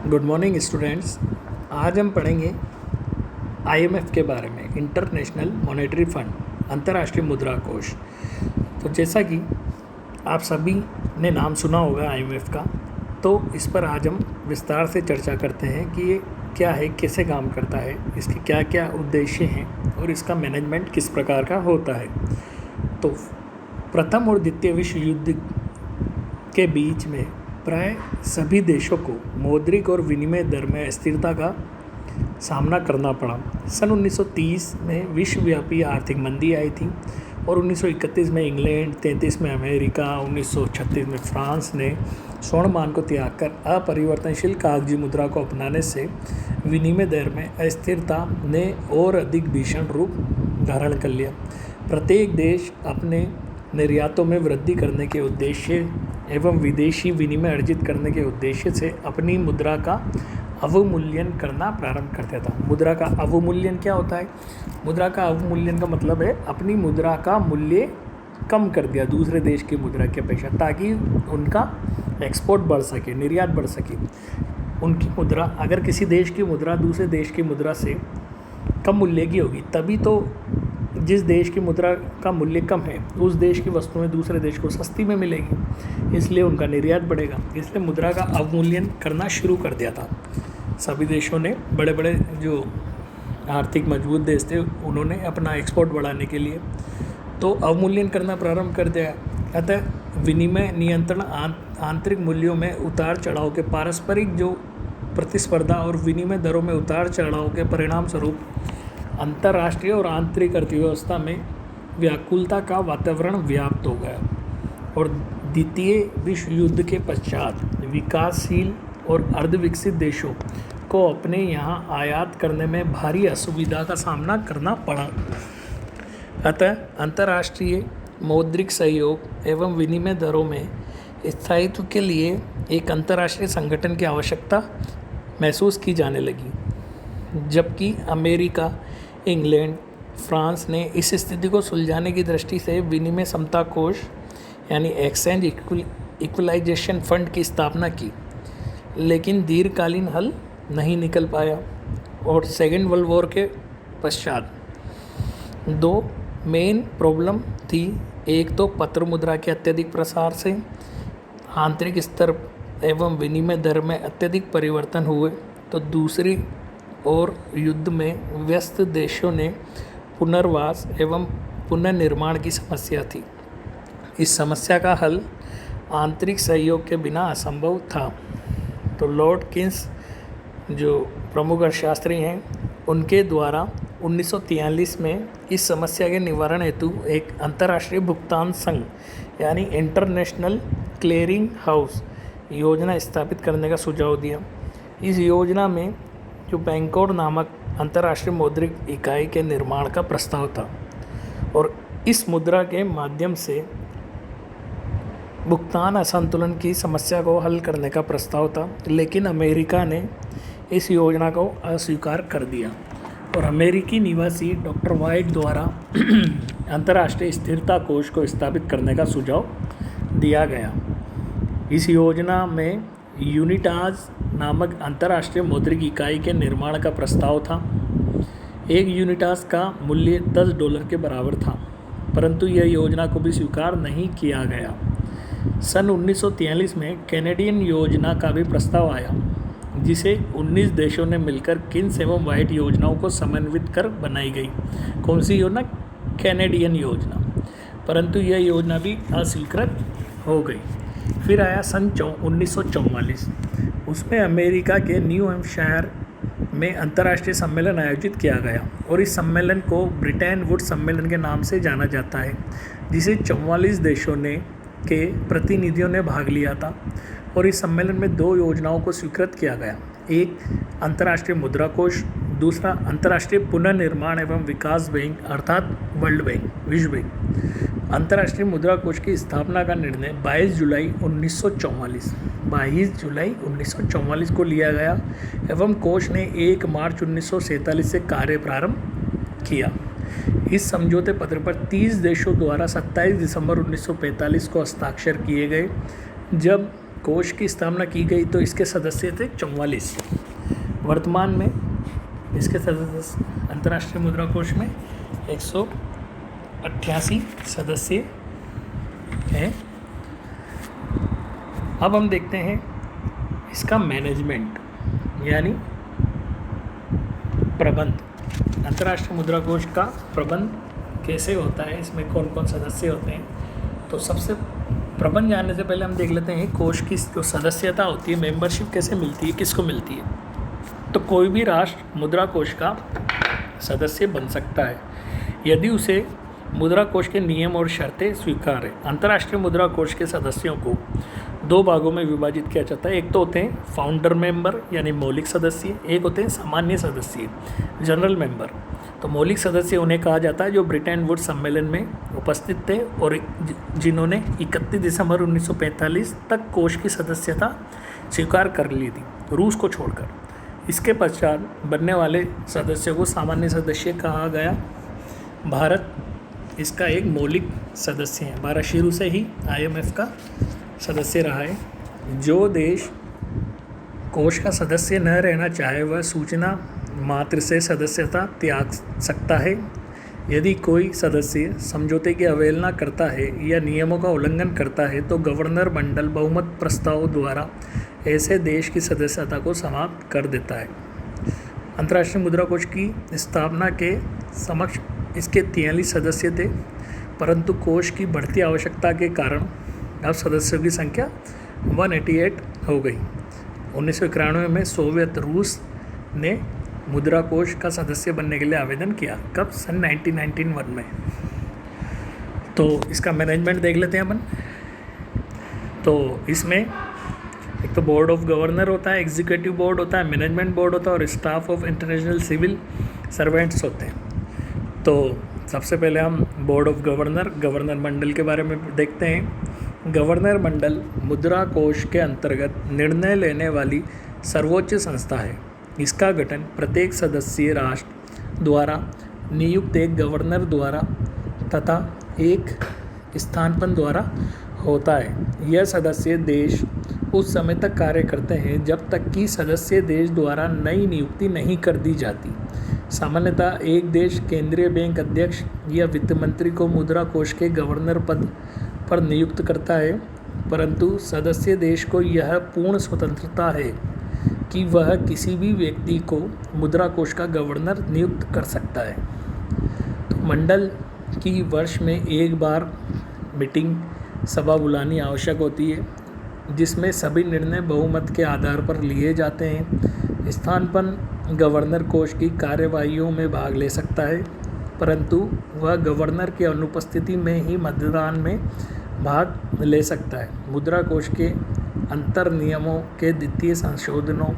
Good morning students. आज हम पढ़ेंगे आईएमएफ के बारे में, इंटरनेशनल मॉनेटरी फंड, अंतर्राष्ट्रीय मुद्रा कोष। तो जैसा कि आप सभी ने नाम सुना होगा आईएमएफ का, तो इस पर आज हम विस्तार से चर्चा करते हैं कि ये क्या है, कैसे काम करता है, इसके क्या क्या उद्देश्य हैं और इसका मैनेजमेंट किस प्रकार का होता है। तो प्रथम और द्वितीय विश्व युद्ध के बीच में प्राय सभी देशों को मौद्रिक और विनिमय दर में अस्थिरता का सामना करना पड़ा। सन 1930 में विश्वव्यापी आर्थिक मंदी आई थी और 1931 में इंग्लैंड, 33 में अमेरिका, 1936 में फ्रांस ने स्वर्णमान को त्याग कर अपरिवर्तनशील कागजी मुद्रा को अपनाने से विनिमय दर में अस्थिरता ने और अधिक भीषण रूप धारण कर लिया। प्रत्येक देश अपने निर्यातों में वृद्धि करने के उद्देश्य एवं विदेशी विनिमय अर्जित करने के उद्देश्य से अपनी मुद्रा का अवमूल्यन करना प्रारंभ करता था। मुद्रा का अवमूल्यन क्या होता है? मुद्रा का अवमूल्यन का मतलब है अपनी मुद्रा का मूल्य कम कर दिया दूसरे देश की मुद्रा की अपेक्षा, ताकि उनका एक्सपोर्ट बढ़ सके, निर्यात बढ़ सके। उनकी मुद्रा, अगर किसी देश की मुद्रा दूसरे देश की मुद्रा से कम मूल्य की होगी, तभी तो जिस देश की मुद्रा का मूल्य कम है उस देश की वस्तुएं दूसरे देश को सस्ती में मिलेगी, इसलिए उनका निर्यात बढ़ेगा। इसलिए मुद्रा का अवमूल्यन करना शुरू कर दिया था सभी देशों ने। बड़े बड़े जो आर्थिक मजबूत देश थे उन्होंने अपना एक्सपोर्ट बढ़ाने के लिए तो अवमूल्यन करना प्रारंभ कर दिया। अतः विनिमय नियंत्रण आंतरिक मूल्यों में उतार चढ़ाव के पारस्परिक जो प्रतिस्पर्धा और विनिमय दरों में उतार चढ़ाव के परिणाम स्वरूप अंतर्राष्ट्रीय और आंतरिक अर्थव्यवस्था में व्याकुलता का वातावरण व्याप्त हो गया और द्वितीय विश्व युद्ध के पश्चात विकासशील और अर्धविकसित देशों को अपने यहाँ आयात करने में भारी असुविधा का सामना करना पड़ा। अतः अंतर्राष्ट्रीय मौद्रिक सहयोग एवं विनिमय दरों में स्थायित्व के लिए एक अंतर्राष्ट्रीय संगठन की आवश्यकता महसूस की जाने लगी, जबकि अमेरिका, इंग्लैंड, फ्रांस ने इस स्थिति को सुलझाने की दृष्टि से विनिमय समता कोष यानी एक्सचेंज इक्वलाइजेशन फंड की स्थापना की, लेकिन दीर्घकालीन हल नहीं निकल पाया। और सेकेंड वर्ल्ड वॉर के पश्चात दो मेन प्रॉब्लम थी। एक तो पत्र मुद्रा के अत्यधिक प्रसार से आंतरिक स्तर एवं विनिमय दर में अत्यधिक परिवर्तन हुए, तो दूसरी और युद्ध में व्यस्त देशों ने पुनर्वास एवं पुनर्निर्माण की समस्या थी। इस समस्या का हल आंतरिक सहयोग के बिना असंभव था। तो लॉर्ड किन्स जो प्रमुख अर्थशास्त्री हैं, उनके द्वारा 1943 में इस समस्या के निवारण हेतु एक अंतर्राष्ट्रीय भुगतान संघ यानी इंटरनेशनल क्लियरिंग हाउस योजना स्थापित करने का सुझाव दिया। इस योजना में जो बैंकोर नामक अंतर्राष्ट्रीय मौद्रिक इकाई के निर्माण का प्रस्ताव था और इस मुद्रा के माध्यम से भुगतान असंतुलन की समस्या को हल करने का प्रस्ताव था, लेकिन अमेरिका ने इस योजना को अस्वीकार कर दिया और अमेरिकी निवासी डॉक्टर वाइट द्वारा अंतर्राष्ट्रीय स्थिरता कोष को स्थापित करने का सुझाव दिया गया। इस योजना में यूनिटाज नामक अंतर्राष्ट्रीय मौद्रिक इकाई के निर्माण का प्रस्ताव था। एक यूनिटाज का मूल्य $10 के बराबर था, परंतु यह योजना को भी स्वीकार नहीं किया गया। सन 1943 में कैनेडियन योजना का भी प्रस्ताव आया, जिसे 19 देशों ने मिलकर किन्स एवं वाइट योजनाओं को समन्वित कर बनाई गई। कौन सी योजना? कैनेडियन योजना। परंतु यह योजना भी अस्वीकृत हो गई। फिर आया सन 1944। उसमें अमेरिका के न्यू हैम्पशायर में अंतर्राष्ट्रीय सम्मेलन आयोजित किया गया और इस सम्मेलन को ब्रिटेन वुड्स सम्मेलन के नाम से जाना जाता है, जिसे 44 देशों के प्रतिनिधियों ने भाग लिया था। और इस सम्मेलन में दो योजनाओं को स्वीकृत किया गया, एक अंतर्राष्ट्रीय मुद्रा कोष, दूसरा अंतर्राष्ट्रीय पुनर्निर्माण एवं विकास बैंक अर्थात वर्ल्ड बैंक, विश्व बैंक। अंतर्राष्ट्रीय मुद्रा कोष की स्थापना का निर्णय 22 जुलाई 1944 को लिया गया एवं कोष ने 1 मार्च 1947 से कार्य प्रारंभ किया। इस समझौते पत्र पर 30 देशों द्वारा 27 दिसंबर 1945 को हस्ताक्षर किए गए, जब कोष की स्थापना की गई तो इसके सदस्य थे 44। वर्तमान में इसके सदस्य अंतर्राष्ट्रीय मुद्रा कोष में 188 सदस्य हैं। अब हम देखते हैं इसका मैनेजमेंट यानी प्रबंध। अंतर्राष्ट्रीय मुद्रा कोष का प्रबंध कैसे होता है, इसमें कौन कौन सदस्य होते हैं। तो सबसे प्रबंध जानने से पहले हम देख लेते हैं कोष की जो सदस्यता होती है, मेंबरशिप कैसे मिलती है, किसको मिलती है। तो कोई भी राष्ट्र मुद्रा कोष का सदस्य बन सकता है यदि उसे मुद्रा कोष के नियम और शर्तें स्वीकार है। अंतर्राष्ट्रीय मुद्रा कोष के सदस्यों को 2 भागों में विभाजित किया जाता है। एक तो होते हैं फाउंडर मेंबर यानी मौलिक सदस्य, एक होते हैं सामान्य सदस्य जनरल मेंबर। तो मौलिक सदस्य उन्हें कहा जाता है जो ब्रिटेन वुड्स सम्मेलन में उपस्थित थे और जिन्होंने 31 दिसंबर 1945 तक कोष की सदस्यता स्वीकार कर ली थी, रूस को छोड़कर। इसके पश्चात बनने वाले सदस्यों को सामान्य सदस्य कहा गया। भारत इसका एक मौलिक सदस्य है। भारत शुरू से ही IMF का सदस्य रहा है। जो देश कोष का सदस्य न रहना चाहे वह सूचना मात्र से सदस्यता त्याग सकता है। यदि कोई सदस्य समझौते की अवहेलना करता है या नियमों का उल्लंघन करता है तो गवर्नर मंडल बहुमत प्रस्ताव द्वारा ऐसे देश की सदस्यता को समाप्त कर देता है। अंतर्राष्ट्रीय मुद्रा कोष की स्थापना के समक्ष इसके 43 सदस्य थे, परंतु कोष की बढ़ती आवश्यकता के कारण अब सदस्यों की संख्या 188 हो गई। 1991 में सोवियत रूस ने मुद्रा कोष का सदस्य बनने के लिए आवेदन किया। कब? सन 1991 में। तो इसका मैनेजमेंट देख लेते हैं अपन। तो इसमें एक तो बोर्ड ऑफ गवर्नर होता है, एग्जीक्यूटिव बोर्ड होता है, मैनेजमेंट बोर्ड होता है और staff of international civil servants होते हैं। तो सबसे पहले हम बोर्ड ऑफ गवर्नर मंडल के बारे में देखते हैं। गवर्नर मंडल मुद्रा कोष के अंतर्गत निर्णय लेने वाली सर्वोच्च संस्था है। इसका गठन प्रत्येक सदस्यीय राष्ट्र द्वारा नियुक्त एक गवर्नर द्वारा तथा एक स्थानपन्न द्वारा होता है। यह सदस्य देश उस समय तक कार्य करते हैं जब तक कि सदस्य देश द्वारा नई नियुक्ति नहीं कर दी जाती। सामान्यतः एक देश केंद्रीय बैंक अध्यक्ष या वित्त मंत्री को मुद्रा कोष के गवर्नर पद पर नियुक्त करता है, परंतु सदस्य देश को यह पूर्ण स्वतंत्रता है कि वह किसी भी व्यक्ति को मुद्रा कोष का गवर्नर नियुक्त कर सकता है। तो मंडल की वर्ष में एक बार मीटिंग सभा बुलानी आवश्यक होती है, जिसमें सभी निर्णय बहुमत के आधार पर लिए जाते हैं। स्थानपन्न गवर्नर कोष की कार्यवाहियों में भाग ले सकता है, परंतु वह गवर्नर की अनुपस्थिति में ही मतदान में भाग ले सकता है। मुद्रा कोष के अंतर नियमों के द्वितीय संशोधनों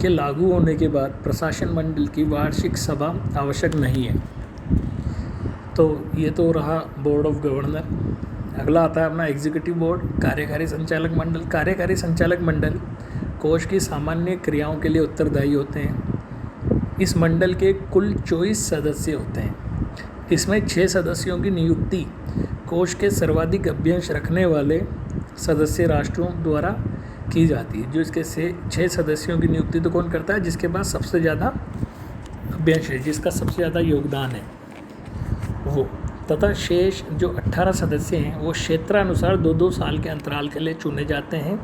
के लागू होने के बाद प्रशासन मंडल की वार्षिक सभा आवश्यक नहीं है। तो ये तो रहा बोर्ड ऑफ गवर्नर। अगला आता है अपना एग्जीक्यूटिव बोर्ड, कार्यकारी संचालक मंडल। कार्यकारी संचालक मंडल कोष की सामान्य क्रियाओं के लिए उत्तरदायी होते हैं। इस मंडल के कुल 24 सदस्य होते हैं। इसमें 6 सदस्यों की नियुक्ति कोष के सर्वाधिक अभ्यंश रखने वाले सदस्य राष्ट्रों द्वारा की जाती है। जो इसके 6 सदस्यों की नियुक्ति तो कौन करता है? जिसके पास सबसे ज़्यादा अभ्यंश है, जिसका सबसे ज़्यादा योगदान है वो। तथा शेष जो 18 सदस्य हैं वो क्षेत्रानुसार 2-2 साल के अंतराल के लिए चुने जाते हैं।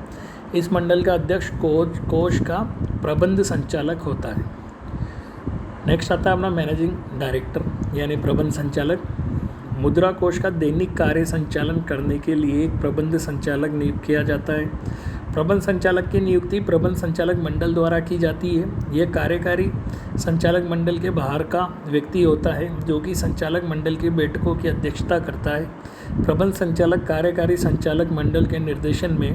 इस मंडल का अध्यक्ष कोष का प्रबंध संचालक होता है। नेक्स्ट आता है अपना मैनेजिंग डायरेक्टर यानी प्रबंध संचालक। मुद्रा कोष का दैनिक कार्य संचालन करने के लिए एक प्रबंध संचालक नियुक्त किया जाता है। प्रबंध संचालक की नियुक्ति प्रबंध संचालक मंडल द्वारा की जाती है। यह कार्यकारी संचालक मंडल के बाहर का व्यक्ति होता है जो कि संचालक मंडल की बैठकों की अध्यक्षता करता है। प्रबंध संचालक कार्यकारी संचालक मंडल के निर्देशन में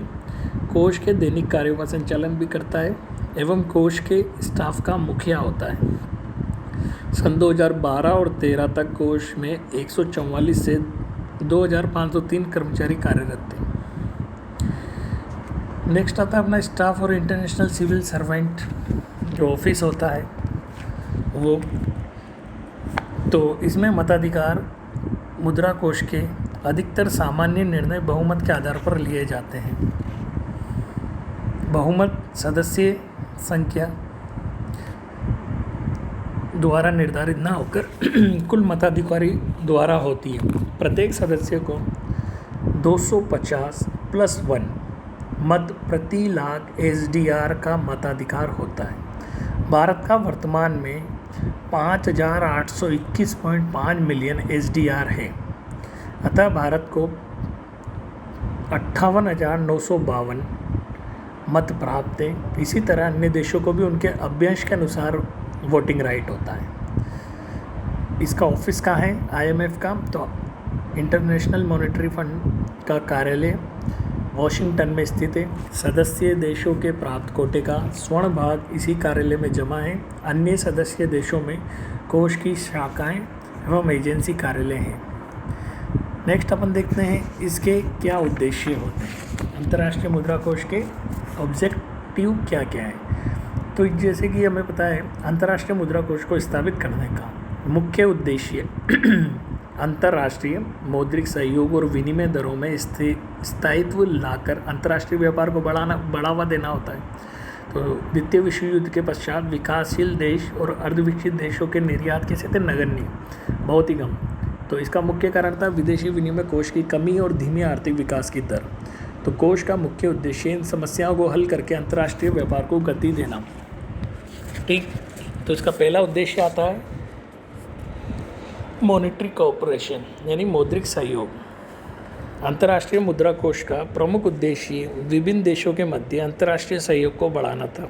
कोष के दैनिक कार्यों का संचालन भी करता है एवं कोष के स्टाफ का मुखिया होता है। सन 2012 और 13 तक कोष में 144 से 2503 कर्मचारी कार्यरत थे। नेक्स्ट आता है अपना स्टाफ और इंटरनेशनल सिविल सर्वेंट जो ऑफिस होता है वो। तो इसमें मताधिकार मुद्रा कोष के अधिकतर सामान्य निर्णय बहुमत के आधार पर लिए जाते हैं। बहुमत सदस्य संख्या द्वारा निर्धारित न होकर कुल मताधिकारी द्वारा होती है। प्रत्येक सदस्य को 250+1 मत प्रति लाख SDR का मताधिकार होता है। भारत का वर्तमान में 5,821.5 मिलियन SDR है। अतः भारत को 58,952 मत प्राप्त है। इसी तरह अन्य देशों को भी उनके अभ्यंश के अनुसार वोटिंग राइट होता है। इसका ऑफिस कहाँ है IMF का? तो इंटरनेशनल मॉनेटरी फंड का कार्यालय वॉशिंगटन में स्थित है। सदस्य देशों के प्राप्त कोटे का स्वर्ण भाग इसी कार्यालय में जमा है। अन्य सदस्य देशों में कोष की शाखाएं एवं एजेंसी कार्यालय हैं। नेक्स्ट अपन देखते हैं इसके क्या उद्देश्य होते हैं। अंतर्राष्ट्रीय मुद्रा कोष के ऑब्जेक्टिव क्या क्या है? तो जैसे कि हमें पता है, अंतर्राष्ट्रीय मुद्रा कोष को स्थापित करने का मुख्य उद्देश्य अंतर्राष्ट्रीय मौद्रिक सहयोग और विनिमय दरों में स्थायित्व लाकर अंतर्राष्ट्रीय व्यापार को बढ़ावा देना होता है। तो द्वितीय विश्व युद्ध के पश्चात विकासशील देश और अर्धविकसित देशों के निर्यात कैसे थे? नगण्य, बहुत ही कम। तो इसका मुख्य कारण था विदेशी विनिमय कोष की कमी और धीमी आर्थिक विकास की दर। तो कोष का मुख्य उद्देश्य इन समस्याओं को हल करके अंतर्राष्ट्रीय व्यापार को गति देना। ठीक, तो इसका पहला उद्देश्य आता है मॉनेटरी कोऑपरेशन यानी मौद्रिक सहयोग। अंतर्राष्ट्रीय मुद्रा कोष का प्रमुख उद्देश्य विभिन्न देशों के मध्य अंतर्राष्ट्रीय सहयोग को बढ़ाना था।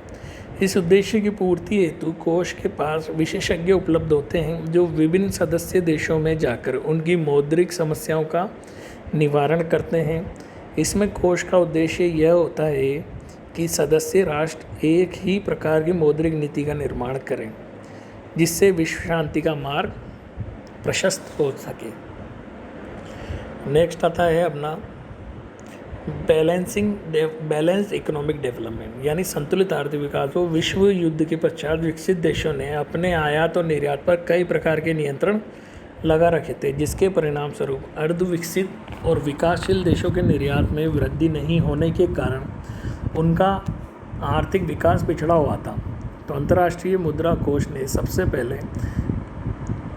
इस उद्देश्य की पूर्ति हेतु कोष के पास विशेषज्ञ उपलब्ध होते हैं जो विभिन्न सदस्य देशों में जाकर उनकी मौद्रिक समस्याओं का निवारण करते हैं। इसमें कोष का उद्देश्य यह होता है कि सदस्य राष्ट्र एक ही प्रकार की मौद्रिक नीति का निर्माण करें जिससे विश्व शांति का मार्ग प्रशस्त हो सके। नेक्स्ट आता है अपना बैलेंस इकोनॉमिक डेवलपमेंट यानी संतुलित आर्थिक विकास। वो विश्व युद्ध के पश्चात विकसित देशों ने अपने आयात और निर्यात पर कई प्रकार के नियंत्रण लगा रखे थे, जिसके परिणाम स्वरूप अर्धविकसित और विकासशील देशों के निर्यात में वृद्धि नहीं होने के कारण उनका आर्थिक विकास पिछड़ा हुआ था। तो अंतर्राष्ट्रीय मुद्रा कोष ने सबसे पहले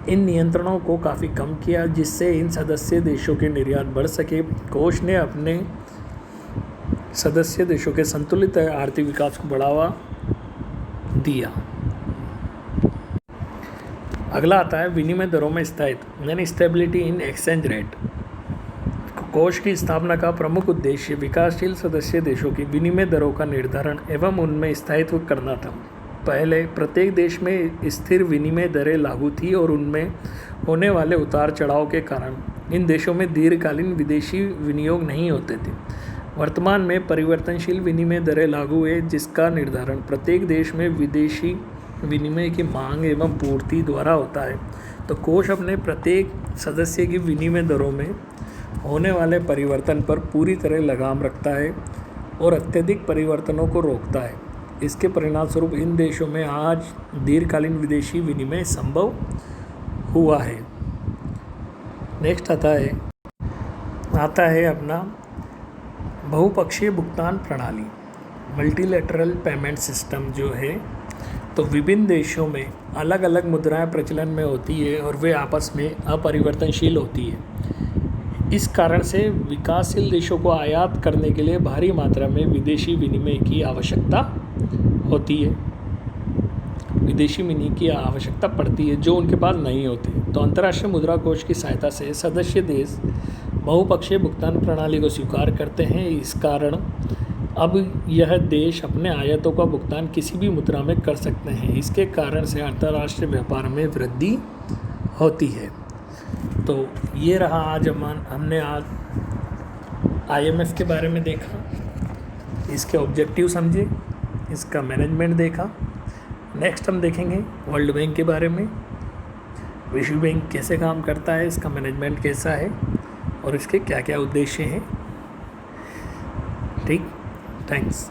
इन नियंत्रणों को काफ़ी कम किया जिससे इन सदस्य देशों के निर्यात बढ़ सके। कोष ने अपने सदस्य देशों के संतुलित आर्थिक विकास को बढ़ावा दिया। अगला आता है विनिमय दरों में स्थायित्व यानी स्टेबिलिटी इन एक्सचेंज रेट। कोष की स्थापना का प्रमुख उद्देश्य विकासशील सदस्य देशों की विनिमय दरों का निर्धारण एवं उनमें स्थायित्व करना था। पहले प्रत्येक देश में स्थिर विनिमय दरें लागू थी और उनमें होने वाले उतार चढ़ाव के कारण इन देशों में दीर्घकालीन विदेशी विनियोग नहीं होते थे। वर्तमान में परिवर्तनशील विनिमय दरें लागू है जिसका निर्धारण प्रत्येक देश में विदेशी विनिमय की मांग एवं पूर्ति द्वारा होता है। तो कोष अपने प्रत्येक सदस्य की विनिमय दरों में होने वाले परिवर्तन पर पूरी तरह लगाम रखता है और अत्यधिक परिवर्तनों को रोकता है। इसके परिणामस्वरूप इन देशों में आज दीर्घकालीन विदेशी विनिमय संभव हुआ है। नेक्स्ट आता है अपना बहुपक्षीय भुगतान प्रणाली मल्टीलैटरल पेमेंट सिस्टम जो है। तो विभिन्न देशों में अलग अलग मुद्राएं प्रचलन में होती है और वे आपस में अपरिवर्तनशील होती है। इस कारण से विकासशील देशों को आयात करने के लिए भारी मात्रा में विदेशी विनिमय की आवश्यकता होती है, विदेशी विनिमय की आवश्यकता पड़ती है जो उनके पास नहीं होती। तो अंतर्राष्ट्रीय मुद्रा कोष की सहायता से सदस्य देश बहुपक्षीय भुगतान प्रणाली को स्वीकार करते हैं। इस कारण अब यह देश अपने आयातों का भुगतान किसी भी मुद्रा में कर सकते हैं। इसके कारण से अंतर्राष्ट्रीय व्यापार में वृद्धि होती है। तो ये रहा आज हमने आज IMF के बारे में देखा, इसके ऑब्जेक्टिव समझे, इसका मैनेजमेंट देखा। नेक्स्ट हम देखेंगे वर्ल्ड बैंक के बारे में, विश्व बैंक कैसे काम करता है, इसका मैनेजमेंट कैसा है और इसके क्या क्या उद्देश्य हैं। ठीक, थैंक्स।